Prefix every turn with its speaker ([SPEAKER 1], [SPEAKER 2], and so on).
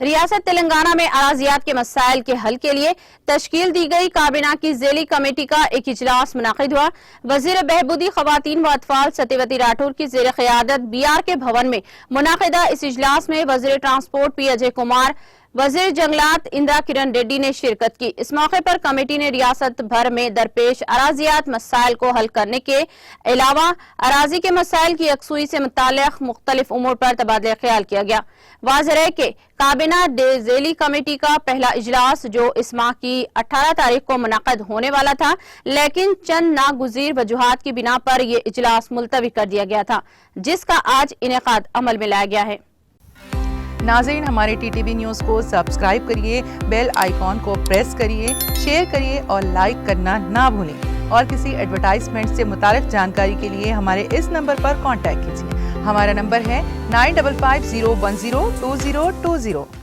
[SPEAKER 1] ریاست تلنگانہ میں اراضیات کے مسائل کے حل کے لیے تشکیل دی گئی کابینہ کی ذیلی کمیٹی کا ایک اجلاس منعقد ہوا۔ وزیر بہبودی خواتین و اطفال ستیوتی راٹھور کی زیر قیادت بی آر کے بھون میں منعقدہ اس اجلاس میں وزیر ٹرانسپورٹ پی اجے کمار، وزیر جنگلات اندرا کرن ریڈی نے شرکت کی۔ اس موقع پر کمیٹی نے ریاست بھر میں درپیش اراضیات مسائل کو حل کرنے کے علاوہ اراضی کے مسائل کی یکسوئی سے متعلق مختلف امور پر تبادلہ خیال کیا گیا۔ واضح ہے کہ کابینہ ذیلی کمیٹی کا پہلا اجلاس جو اس ماہ کی 18 تاریخ کو منعقد ہونے والا تھا، لیکن چند ناگزیر وجوہات کی بنا پر یہ اجلاس ملتوی کر دیا گیا تھا، جس کا آج انعقاد عمل میں لایا گیا ہے۔
[SPEAKER 2] ناظرین، ہمارے ٹی ٹی وی نیوز کو سبسکرائب کریے، بیل آئیکن کو پریس کریے، شیئر کریے اور لائک کرنا نہ بھولیں۔ اور کسی ایڈورٹائزمنٹ سے متعلق جانکاری کے لیے ہمارے اس نمبر پر کانٹیکٹ کیجیے۔ ہمارا نمبر ہے 9550102020۔